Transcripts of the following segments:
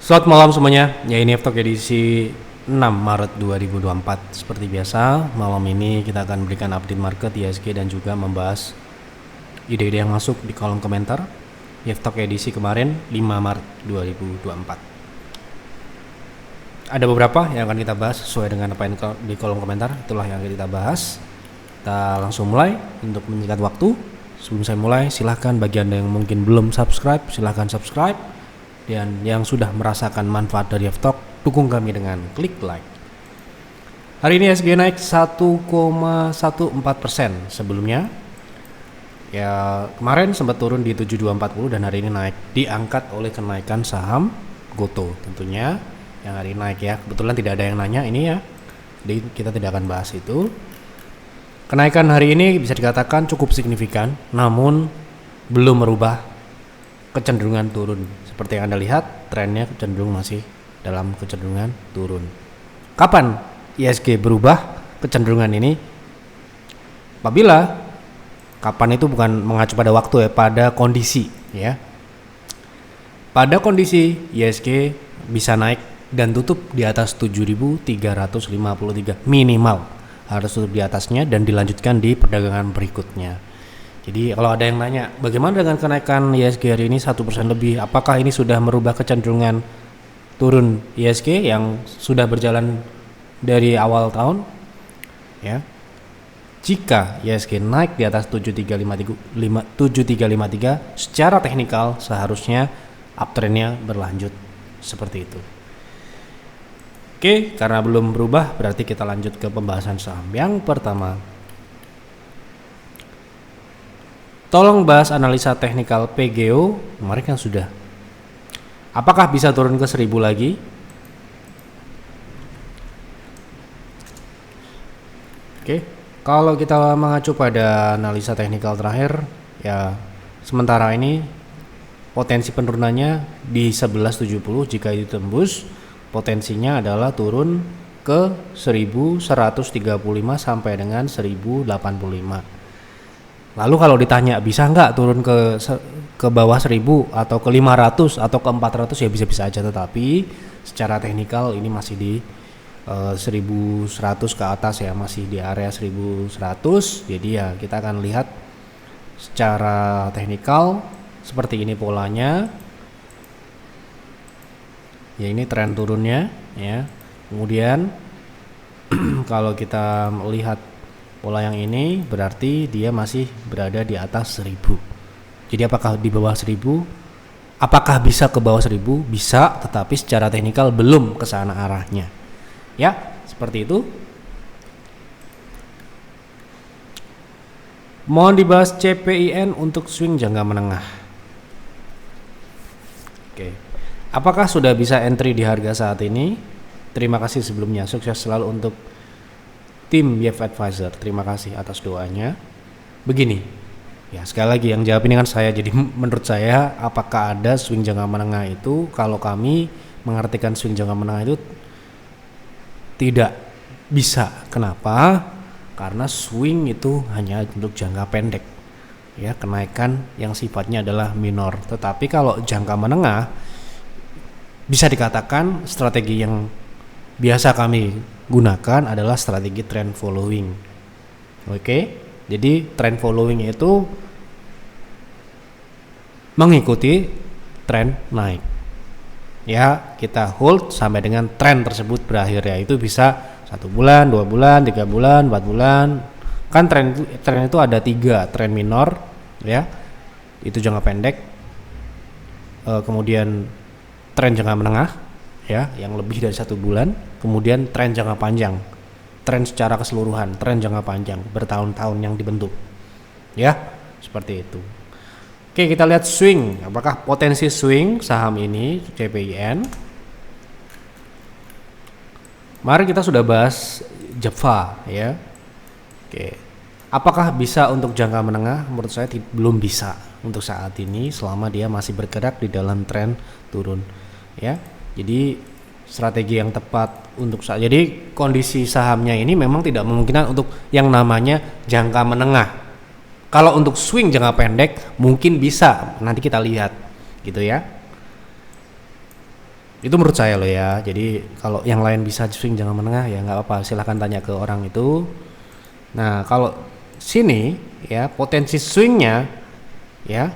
Selamat malam semuanya. Ya, ini F-Talk edisi 6 Maret 2024. Seperti biasa, malam ini kita akan berikan update market IHSG dan juga membahas ide-ide yang masuk di kolom komentar. F-Talk edisi kemarin 5 Maret 2024. Ada beberapa yang akan kita bahas sesuai dengan apa yang di kolom komentar. Itulah yang akan kita bahas. Kita langsung mulai untuk menyingkat waktu. Sebelum saya mulai, silahkan bagi Anda yang mungkin belum subscribe, silahkan subscribe. Dan yang sudah merasakan manfaat dari F-Talk, dukung kami dengan klik like. Hari ini IHSG naik 1,14%. Sebelumnya ya kemarin sempat turun di 7240 dan hari ini naik, diangkat oleh kenaikan saham Goto tentunya yang hari ini naik ya. Kebetulan tidak ada yang nanya ini ya, jadi kita tidak akan bahas itu. Kenaikan hari ini bisa dikatakan cukup signifikan, namun belum merubah kecenderungan turun. Seperti yang Anda lihat, trennya cenderung masih dalam kecenderungan turun. Kapan IHSG berubah kecenderungan ini? Apabila kapan itu bukan mengacu pada waktu ya, pada kondisi ya. Pada kondisi IHSG bisa naik dan tutup di atas 7.353 minimal, harus tutup di atasnya dan dilanjutkan di perdagangan berikutnya. Jadi kalau ada yang nanya bagaimana dengan kenaikan IHSG hari ini 1% lebih, apakah ini sudah merubah kecenderungan turun IHSG yang sudah berjalan dari awal tahun ya? Jika IHSG naik di atas 7353 secara teknikal seharusnya uptrendnya berlanjut seperti itu. Oke, karena belum berubah berarti kita lanjut ke pembahasan saham. Yang pertama, tolong bahas analisa teknikal PGO. Kemarin kan sudah. Apakah bisa turun ke 1000 lagi? Oke, kalau kita mengacu pada analisa teknikal terakhir, ya sementara ini potensi penurunannya di 1170. Jika itu tembus, potensinya adalah turun ke 1135 sampai dengan 1085. Lalu kalau ditanya bisa nggak turun ke bawah 1000 atau ke 500 atau ke 400 ya bisa-bisa aja, tetapi secara teknikal ini masih di 1100 ke atas ya, masih di area 1100. Jadi ya kita akan lihat secara teknikal seperti ini polanya. Ya ini tren turunnya ya. Kemudian kalau kita melihat pola yang ini berarti dia masih berada di atas 1000. Jadi apakah di bawah 1000? Apakah bisa ke bawah 1000? Bisa, tetapi secara teknikal belum ke sana arahnya. Ya, seperti itu. Mohon dibahas CPIN untuk swing jangka menengah. Oke. Apakah sudah bisa entry di harga saat ini? Terima kasih sebelumnya. Sukses selalu untuk tim YF Advisor, terima kasih atas doanya. Begini, ya sekali lagi yang jawab ini kan saya, jadi menurut saya apakah ada swing jangka menengah itu? Kalau kami mengartikan swing jangka menengah itu tidak bisa. Kenapa? Karena swing itu hanya untuk jangka pendek, ya kenaikan yang sifatnya adalah minor. Tetapi kalau jangka menengah bisa dikatakan strategi yang biasa kami gunakan adalah strategi trend following. Oke, jadi trend following itu mengikuti trend naik. Ya, kita hold sampai dengan trend tersebut berakhir ya. Itu bisa 1 bulan, 2 bulan, 3 bulan, 4 bulan. Kan trend itu ada 3, trend minor ya. Itu jangka pendek. Kemudian trend jangka menengah ya, yang lebih dari 1 bulan, kemudian tren jangka panjang, tren secara keseluruhan, tren jangka panjang bertahun-tahun yang dibentuk ya, seperti itu. Oke, kita lihat swing, apakah potensi swing saham ini CPIN. Mari kita sudah bahas Java ya. Oke, apakah bisa untuk jangka menengah? Menurut saya belum bisa untuk saat ini selama dia masih bergerak di dalam tren turun ya. Jadi strategi yang tepat untuk saat, jadi kondisi sahamnya ini memang tidak memungkinkan untuk yang namanya jangka menengah. Kalau untuk swing jangka pendek mungkin bisa, nanti kita lihat gitu ya. Itu menurut saya loh ya. Jadi kalau yang lain bisa swing jangka menengah ya nggak apa-apa, silahkan tanya ke orang itu. Nah kalau sini ya potensi swingnya ya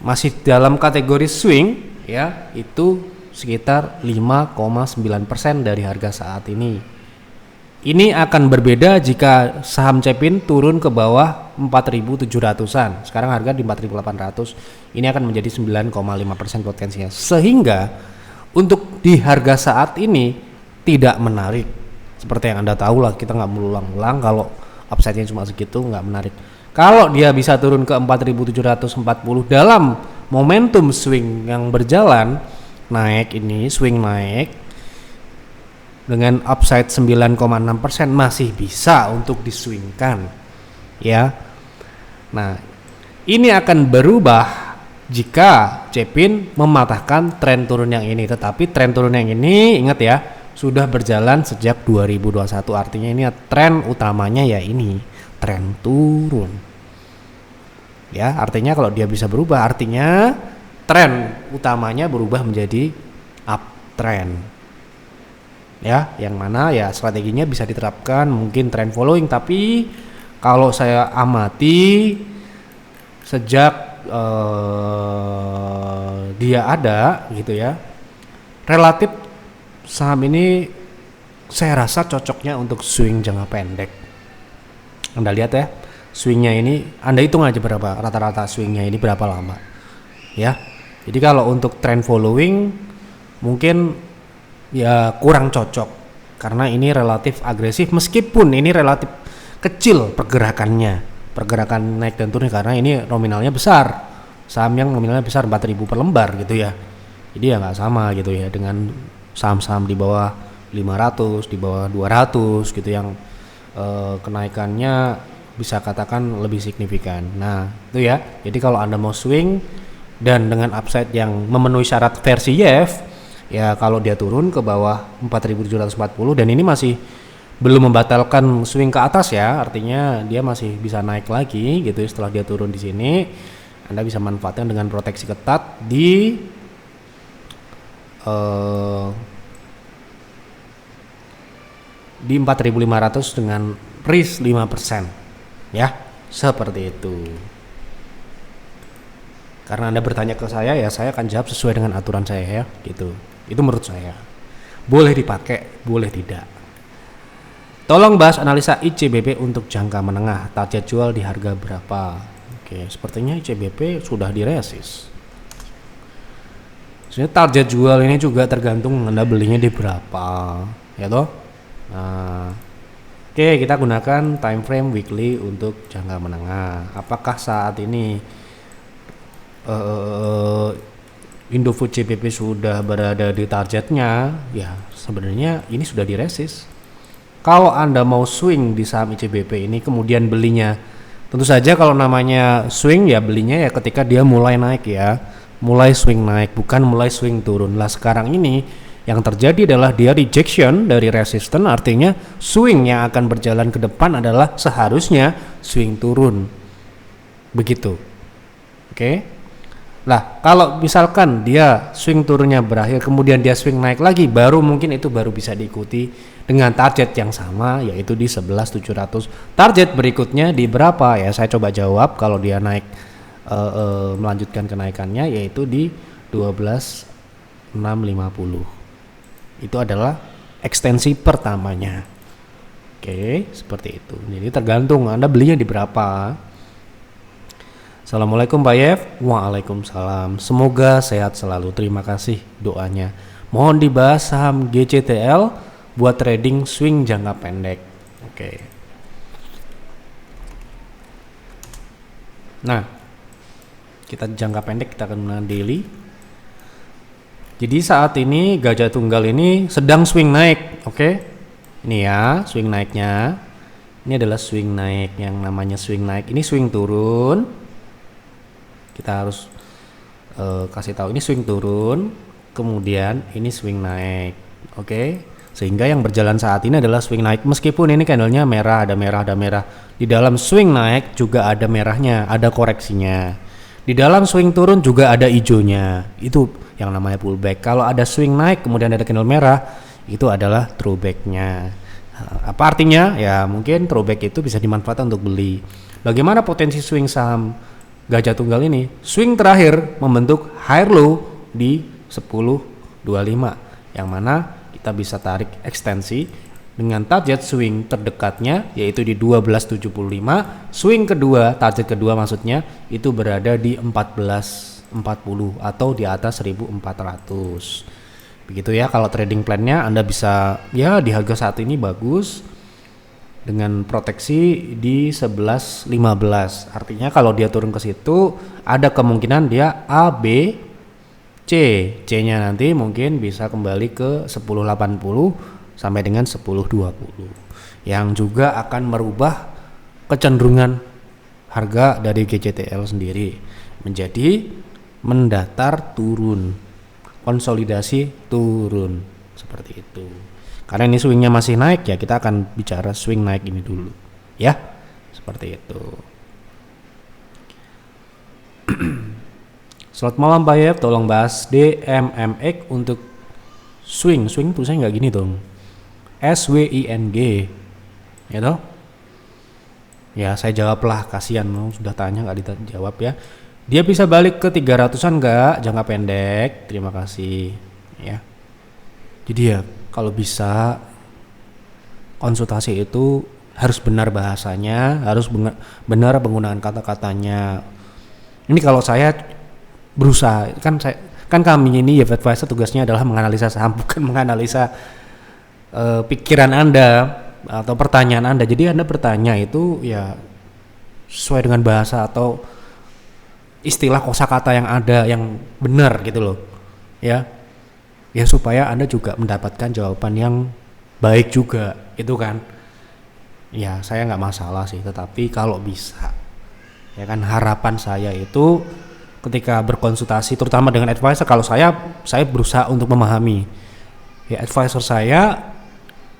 masih dalam kategori swing ya, itu sekitar 5,9% dari harga saat ini. Ini akan berbeda jika saham Cepin turun ke bawah 4.700-an. Sekarang harga di 4.800. Ini akan menjadi 9,5% potensinya. Sehingga untuk di harga saat ini tidak menarik. Seperti yang Anda tahu lah, kita nggak berulang-ulang kalau upside-nya cuma segitu nggak menarik. Kalau dia bisa turun ke 4.740 dalam momentum swing yang berjalan naik, ini swing naik dengan upside 9,6% masih bisa untuk diswingkan ya. Nah ini akan berubah jika Cepin mematahkan tren turun yang ini. Tetapi tren turun yang ini ingat ya sudah berjalan sejak 2021, artinya ini tren utamanya ya ini tren turun ya. Artinya kalau dia bisa berubah artinya tren utamanya berubah menjadi uptrend ya, yang mana ya strateginya bisa diterapkan mungkin trend following. Tapi kalau saya amati sejak dia ada gitu ya, relatif saham ini saya rasa cocoknya untuk swing jangka pendek. Anda lihat ya swingnya ini, Anda hitung aja berapa rata-rata swingnya ini berapa lama ya. Jadi kalau untuk trend following mungkin ya kurang cocok karena ini relatif agresif, meskipun ini relatif kecil pergerakan naik dan turun karena ini nominalnya besar. Saham yang nominalnya besar 4.000 per lembar gitu ya. Jadi ya nggak sama gitu ya dengan saham-saham di bawah 500, di bawah 200 gitu yang kenaikannya bisa katakan lebih signifikan. Nah itu ya, jadi kalau Anda mau swing dan dengan upside yang memenuhi syarat versi YF ya, kalau dia turun ke bawah 4.740 dan ini masih belum membatalkan swing ke atas ya, artinya dia masih bisa naik lagi gitu. Setelah dia turun di sini, Anda bisa manfaatkan dengan proteksi ketat di 4.500 dengan risk 5% ya, seperti itu. Karena Anda bertanya ke saya ya, saya akan jawab sesuai dengan aturan saya ya gitu. Itu menurut saya boleh dipakai, boleh tidak. Tolong bahas analisa ICBP untuk jangka menengah, target jual di harga berapa? Oke, sepertinya ICBP sudah diresis. Sebenarnya target jual ini juga tergantung Anda belinya di berapa ya toh. Nah, oke, kita gunakan time frame weekly untuk jangka menengah. Apakah saat ini Indofood CPP sudah berada di targetnya? Ya sebenarnya ini sudah diresis. Kalau Anda mau swing di saham ICBP ini kemudian belinya, tentu saja kalau namanya swing ya belinya ya ketika dia mulai naik ya, mulai swing naik, bukan mulai swing turun. Lah sekarang ini yang terjadi adalah dia rejection dari resistance, artinya swing yang akan berjalan ke depan adalah seharusnya swing turun begitu. Oke. Lah kalau misalkan dia swing turunnya berakhir kemudian dia swing naik lagi, baru mungkin itu baru bisa diikuti dengan target yang sama yaitu di 11.700. Target berikutnya di berapa ya, saya coba jawab. Kalau dia naik melanjutkan kenaikannya yaitu di 12.650. Itu adalah ekstensi pertamanya. Oke, seperti itu. Jadi tergantung Anda belinya di berapa. Assalamualaikum Pak Yev. Waalaikumsalam. Semoga sehat selalu. Terima kasih doanya. Mohon dibahas saham GCTL buat trading swing jangka pendek. Oke. Nah, kita jangka pendek kita akan menggunakan daily. Jadi saat ini Gajah Tunggal ini sedang swing naik. Oke. Ini ya swing naiknya. Ini adalah swing naik yang namanya swing naik. Ini swing turun. Kita harus kasih tahu ini swing turun, kemudian ini swing naik. Oke. Sehingga yang berjalan saat ini adalah swing naik, meskipun ini candlenya merah, ada merah, ada merah. Di dalam swing naik juga ada merahnya, ada koreksinya. Di dalam swing turun juga ada hijaunya. Itu yang namanya pullback. Kalau ada swing naik kemudian ada candle merah, itu adalah throwback-nya. Apa artinya? Ya mungkin throwback itu bisa dimanfaatkan untuk beli. Bagaimana potensi swing saham gajah tunggal ini? Swing terakhir membentuk higher low di 10.25 yang mana kita bisa tarik ekstensi dengan target swing terdekatnya yaitu di 12.75. Swing kedua, target kedua maksudnya itu berada di 14.40 atau di atas 1.400. Begitu ya kalau trading plan-nya Anda bisa ya di harga saat ini bagus dengan proteksi di 11.15. Artinya kalau dia turun ke situ ada kemungkinan dia A, B, C-nya nanti mungkin bisa kembali ke 10.80 sampai dengan 10.20 yang juga akan merubah kecenderungan harga dari GCTL sendiri menjadi mendatar turun, konsolidasi turun seperti itu. Karena ini swingnya masih naik ya, kita akan bicara swing naik ini dulu ya, seperti itu. Selamat malam Pak Yep, tolong bahas DMMX untuk swing tulisannya nggak gini dong, SWING ya toh. Ya saya jawablah, kasihan sudah tanya nggak dijawab ya. Dia bisa balik ke 300-an nggak jangka pendek? Terima kasih ya. Jadi ya kalau bisa konsultasi itu harus benar bahasanya, harus benar penggunaan kata-katanya. Ini kalau saya berusaha kan kami ini YF Advisor tugasnya adalah menganalisa saham, bukan menganalisa pikiran Anda atau pertanyaan Anda. Jadi Anda bertanya itu ya sesuai dengan bahasa atau istilah kosakata yang ada yang benar gitu loh. Ya supaya Anda juga mendapatkan jawaban yang baik juga, itu kan. Ya saya nggak masalah sih, tetapi kalau bisa ya kan harapan saya itu ketika berkonsultasi terutama dengan advisor, kalau saya berusaha untuk memahami ya advisor saya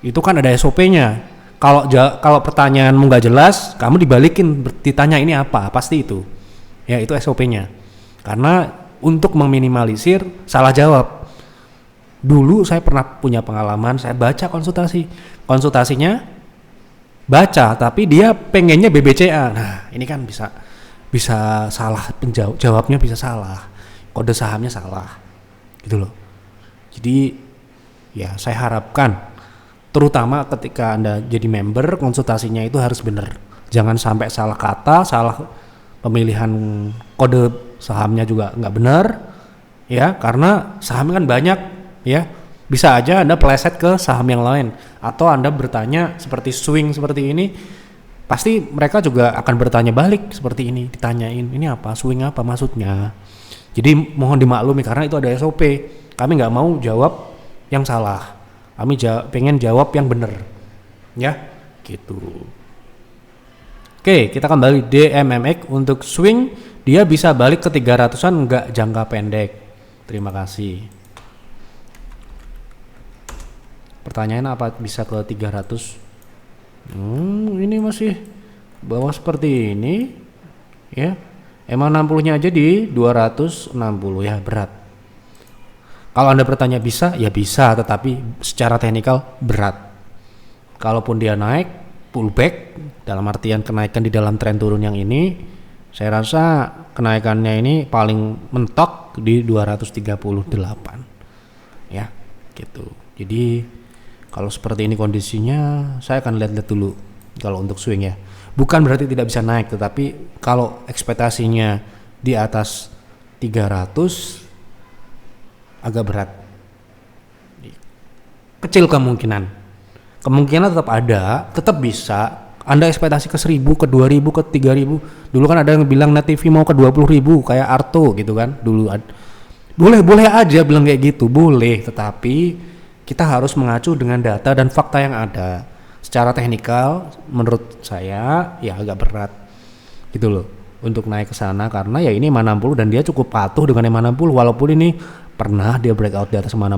itu kan ada SOP-nya. Kalau pertanyaanmu nggak jelas, kamu dibalikin ditanya ini apa, pasti itu. Ya itu SOP-nya. Karena untuk meminimalisir salah jawab. Dulu saya pernah punya pengalaman, saya baca konsultasinya baca, tapi dia pengennya BBCA. Nah ini kan bisa salah, jawabnya bisa salah, kode sahamnya salah, gitu loh. Jadi ya saya harapkan terutama ketika Anda jadi member, konsultasinya itu harus benar. Jangan sampai salah kata, salah pemilihan kode sahamnya juga nggak benar, ya karena saham kan banyak, ya bisa aja Anda peleset ke saham yang lain atau Anda bertanya seperti swing seperti ini, pasti mereka juga akan bertanya balik seperti ini, ditanyain ini apa, swing apa maksudnya. Jadi mohon dimaklumi karena itu ada SOP. Kami nggak mau jawab yang salah. Kami pengen jawab yang benar, ya, gitu. Oke, kita kembali DMMX untuk swing, dia bisa balik ke 300-an enggak jangka pendek. Terima kasih. Pertanyaan apa bisa ke 300? Ini masih bawah seperti ini, ya. Emang 60-nya aja di 260 ya, berat. Kalau Anda bertanya bisa, ya bisa, tetapi secara teknikal berat. Kalaupun dia naik, pullback, dalam artian kenaikan di dalam tren turun yang ini, saya rasa kenaikannya ini paling mentok di 238. Ya, gitu. Jadi, kalau seperti ini kondisinya, saya akan lihat-lihat dulu kalau untuk swing ya. Bukan berarti tidak bisa naik, tetapi kalau ekspektasinya di atas 300, agak berat, kecil kemungkinan tetap ada, tetap bisa. Anda ekspektasi ke 1000, ke 2000, ke 3000. Dulu kan ada yang bilang Net TV mau ke 20.000 kayak Arto gitu kan dulu. Boleh aja bilang kayak gitu, boleh, tetapi kita harus mengacu dengan data dan fakta yang ada. Secara teknikal menurut saya ya agak berat gitu loh untuk naik ke sana, karena ya ini 50 dan dia cukup patuh dengan 50 walaupun ini pernah dia breakout di atas 50,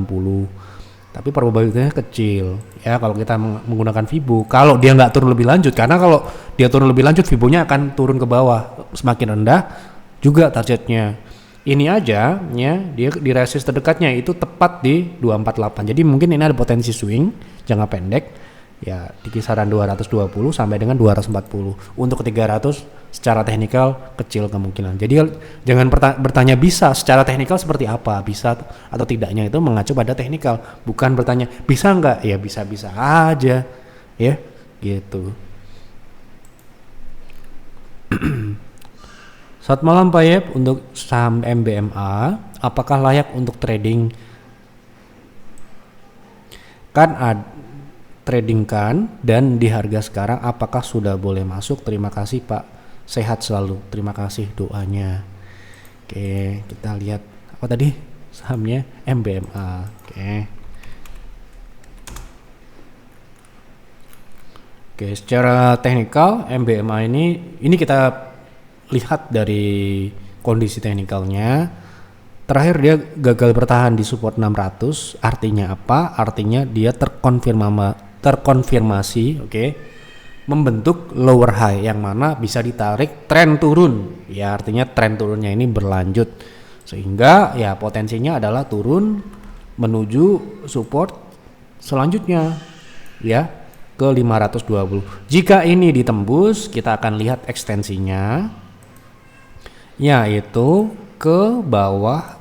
tapi probabilitasnya kecil ya kalau kita menggunakan Fibo. Kalau dia nggak turun lebih lanjut, karena kalau dia turun lebih lanjut Fibonya akan turun ke bawah, semakin rendah juga targetnya. Ini aja ya, dia di resist terdekatnya itu tepat di 248. Jadi mungkin ini ada potensi swing jangka pendek ya di kisaran 220 sampai dengan 240. Untuk ke 300 secara teknikal kecil kemungkinan. Jadi jangan bertanya bisa secara teknikal seperti apa, bisa atau tidaknya itu mengacu pada teknikal, bukan bertanya bisa nggak, ya bisa-bisa aja ya gitu. Selamat malam Pak Yep, untuk saham MBMA, apakah layak untuk trading? Trading kan dan di harga sekarang apakah sudah boleh masuk? Terima kasih Pak, sehat selalu, terima kasih doanya. Oke, kita lihat apa tadi sahamnya MBMA. Oke, secara teknikal MBMA ini kita lihat dari kondisi teknikalnya. Terakhir dia gagal bertahan di support 600. Artinya apa? Artinya dia terkonfirmasi, membentuk lower high yang mana bisa ditarik tren turun. Ya, artinya tren turunnya ini berlanjut. Sehingga ya potensinya adalah turun menuju support selanjutnya ya ke 520. Jika ini ditembus, kita akan lihat ekstensinya, yaitu ke bawah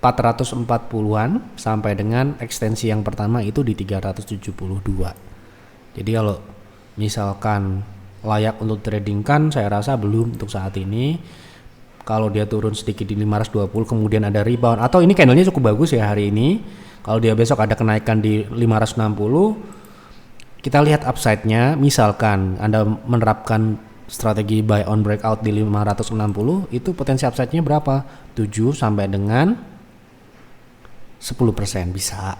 440-an sampai dengan ekstensi yang pertama itu di 372. Jadi kalau misalkan layak untuk trading kan saya rasa belum untuk saat ini. Kalau dia turun sedikit di 520 kemudian ada rebound atau ini candlenya cukup bagus ya hari ini. Kalau dia besok ada kenaikan di 560, kita lihat upside-nya. Misalkan Anda menerapkan strategi buy on breakout di 560, itu potensi upside-nya berapa? 7 sampai dengan 10% bisa.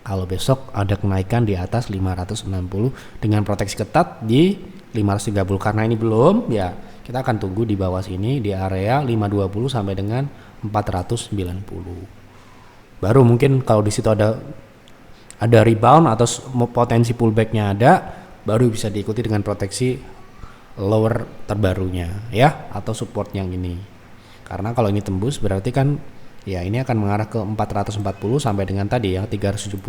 Kalau besok ada kenaikan di atas 560 dengan proteksi ketat di 530. Karena ini belum, ya kita akan tunggu di bawah sini di area 520 sampai dengan 490. Baru mungkin kalau di situ ada rebound atau potensi pullback-nya ada, baru bisa diikuti dengan proteksi lower terbarunya ya, atau support yang ini. Karena kalau ini tembus berarti kan ya ini akan mengarah ke 440 sampai dengan tadi ya 370.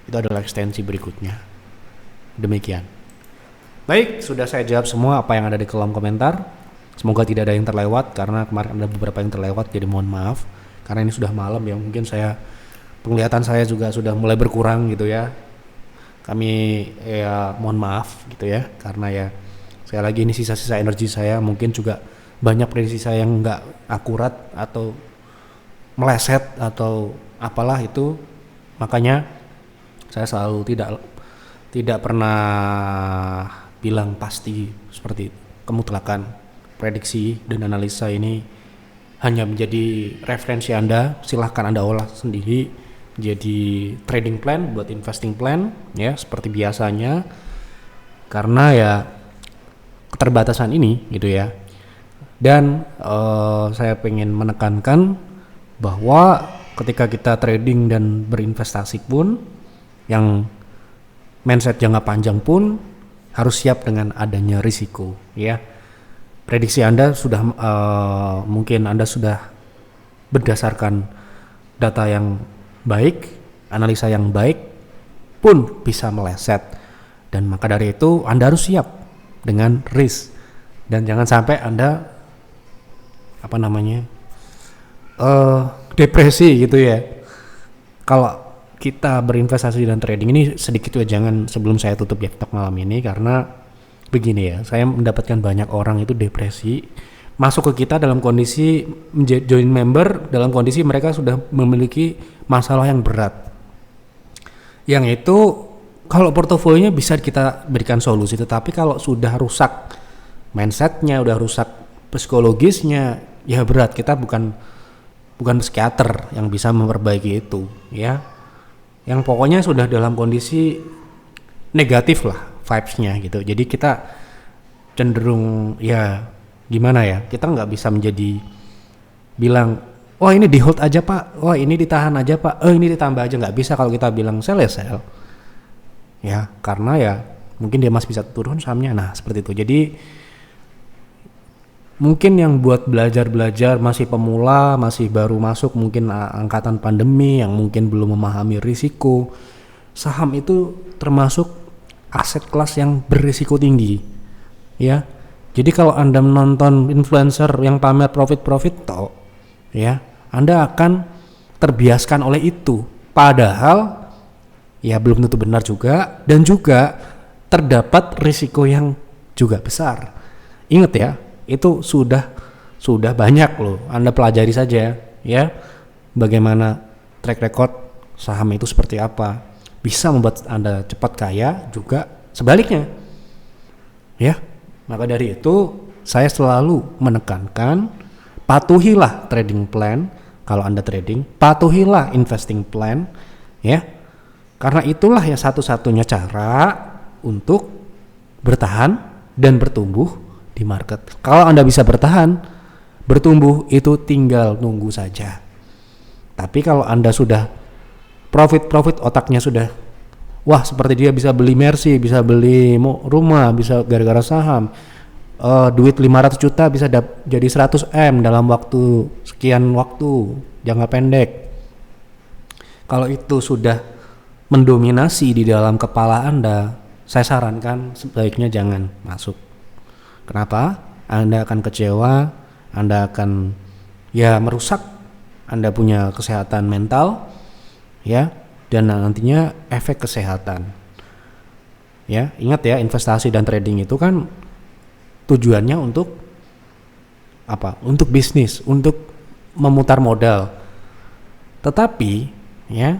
Itu adalah ekstensi berikutnya. Demikian. Baik, sudah saya jawab semua apa yang ada di kolom komentar. Semoga tidak ada yang terlewat karena kemarin ada beberapa yang terlewat, jadi mohon maaf. Karena ini sudah malam ya, mungkin penglihatan saya juga sudah mulai berkurang gitu ya. Kami ya mohon maaf gitu ya, karena ya sekali lagi ini sisa-sisa energi saya, mungkin juga banyak prediksi saya yang nggak akurat atau meleset atau apalah itu. Makanya saya selalu tidak pernah bilang pasti seperti itu. Kemutlakan prediksi dan analisa ini hanya menjadi referensi Anda, silahkan Anda olah sendiri jadi trading plan buat investing plan ya seperti biasanya. Karena ya keterbatasan ini gitu ya. Dan saya pengen menekankan bahwa ketika kita trading dan berinvestasi pun, yang mindset jangka panjang pun harus siap dengan adanya risiko ya. Prediksi Anda sudah mungkin Anda sudah berdasarkan data yang baik, analisa yang baik pun bisa meleset. Dan maka dari itu Anda harus siap dengan risk. Dan jangan sampai Anda depresi gitu ya. Kalau kita berinvestasi dan trading ini sedikit ya, jangan sebelum saya tutup ya talk malam ini, karena begini ya, saya mendapatkan banyak orang itu depresi masuk ke kita dalam kondisi join member dalam kondisi mereka sudah memiliki masalah yang berat, yang itu kalau portofolionya bisa kita berikan solusi, tetapi kalau sudah rusak mindsetnya, udah rusak psikologisnya, ya berat. Kita bukan psikiater yang bisa memperbaiki itu ya. Yang pokoknya sudah dalam kondisi negatif lah vibes-nya gitu. Jadi kita cenderung ya gimana ya, kita nggak bisa menjadi bilang wah ini di hold aja pak, wah ini ditahan aja pak, ini ditambah aja. Nggak bisa kalau kita bilang sell ya sell ya, karena ya mungkin dia masih bisa turun sahamnya. Nah seperti itu. Jadi mungkin yang buat belajar masih pemula, masih baru masuk, mungkin angkatan pandemi yang mungkin belum memahami risiko, saham itu termasuk aset kelas yang berisiko tinggi, ya. Jadi kalau Anda menonton influencer yang pamer profit toh, ya, Anda akan terbiaskan oleh itu. Padahal ya belum tentu benar juga, dan juga terdapat risiko yang juga besar. Ingat ya, itu sudah banyak loh. Anda pelajari saja ya, bagaimana track record saham itu seperti apa. Bisa membuat Anda cepat kaya, juga sebaliknya. Ya. Maka dari itu saya selalu menekankan, patuhilah trading plan kalau Anda trading, patuhilah investing plan ya. Karena itulah ya satu-satunya cara untuk bertahan dan bertumbuh di market. Kalau Anda bisa bertahan, bertumbuh, itu tinggal nunggu saja. Tapi kalau Anda sudah profit otaknya sudah, wah seperti dia bisa beli Mercy, bisa beli rumah, bisa gara-gara saham, duit 500 juta bisa jadi 100 M dalam waktu sekian waktu jangka pendek. Kalau itu sudah mendominasi di dalam kepala Anda, saya sarankan sebaiknya jangan masuk. Kenapa? Anda akan kecewa, Anda akan ya merusak Anda punya kesehatan mental ya, dan nantinya efek kesehatan. Ya, ingat ya, investasi dan trading itu kan tujuannya untuk apa? Untuk bisnis, untuk memutar modal. Tetapi ya,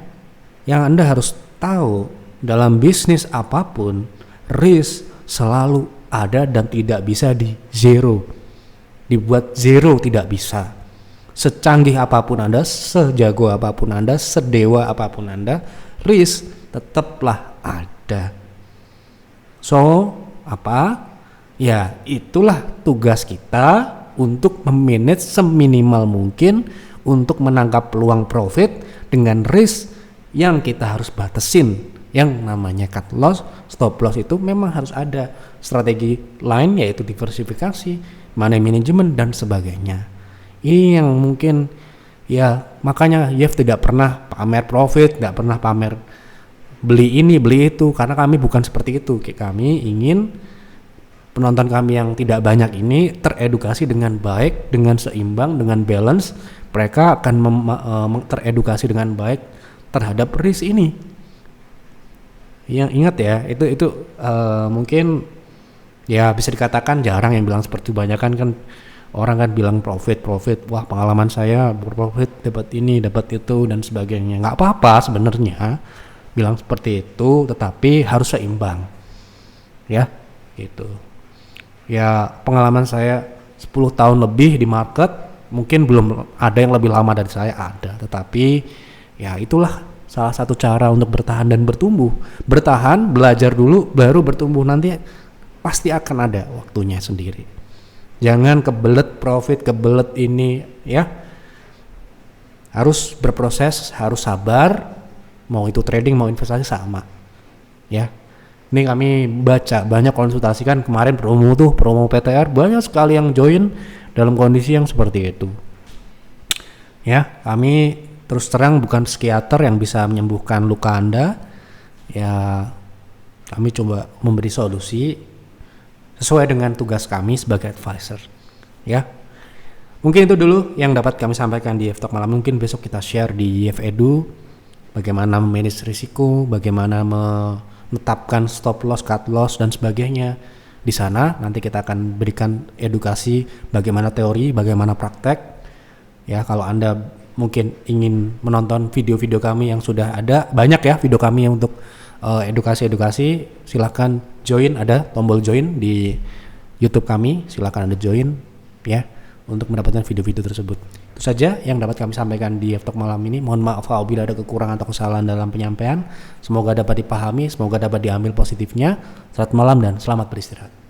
yang Anda harus tahu, dalam bisnis apapun risk selalu ada dan tidak bisa dibuat zero, tidak bisa. Secanggih apapun Anda, sejago apapun Anda, sedewa apapun Anda, risk tetaplah ada. So apa? Ya itulah tugas kita untuk memanage seminimal mungkin untuk menangkap peluang profit dengan risk yang kita harus batasin. Yang namanya cut loss, stop loss itu memang harus ada strategi lain, yaitu diversifikasi, money management dan sebagainya. Ini yang mungkin ya, makanya Yev tidak pernah pamer profit, tidak pernah pamer beli ini beli itu, karena kami bukan seperti itu. Kami ingin penonton kami yang tidak banyak ini teredukasi dengan baik, dengan seimbang, dengan balance. Mereka akan teredukasi dengan baik terhadap risk ini. Yang ingat ya, itu mungkin ya bisa dikatakan jarang yang bilang seperti itu. Banyak kan orang kan bilang profit, wah pengalaman saya berprofit dapat ini dapat itu dan sebagainya. Nggak apa-apa sebenarnya bilang seperti itu, tetapi harus seimbang ya gitu. Ya pengalaman saya 10 tahun lebih di market, mungkin belum ada yang lebih lama dari saya, ada, tetapi ya itulah salah satu cara untuk bertahan dan bertumbuh. Bertahan, belajar dulu, baru bertumbuh. Nanti pasti akan ada waktunya sendiri. Jangan kebelet profit, kebelet ini ya. Harus berproses, harus sabar. Mau itu trading, mau investasi sama. Ya. Ini kami baca banyak konsultasi kan kemarin promo PTR, banyak sekali yang join dalam kondisi yang seperti itu. Ya, kami terus terang bukan psikiater yang bisa menyembuhkan luka Anda. Ya, kami coba memberi solusi sesuai dengan tugas kami sebagai advisor. Ya, mungkin itu dulu yang dapat kami sampaikan di Talk malam. Mungkin besok kita share di Edu bagaimana manage risiko, bagaimana menetapkan stop loss, cut loss dan sebagainya. Di sana nanti kita akan berikan edukasi bagaimana teori, bagaimana praktek. Ya, kalau Anda mungkin ingin menonton video-video kami yang sudah ada, banyak ya video kami yang untuk edukasi, silahkan join, ada tombol join di YouTube kami, silahkan Anda join ya untuk mendapatkan video-video tersebut. Itu saja yang dapat kami sampaikan di Talk malam ini. Mohon maaf apabila ada kekurangan atau kesalahan dalam penyampaian. Semoga dapat dipahami, semoga dapat diambil positifnya. Selamat malam dan selamat beristirahat.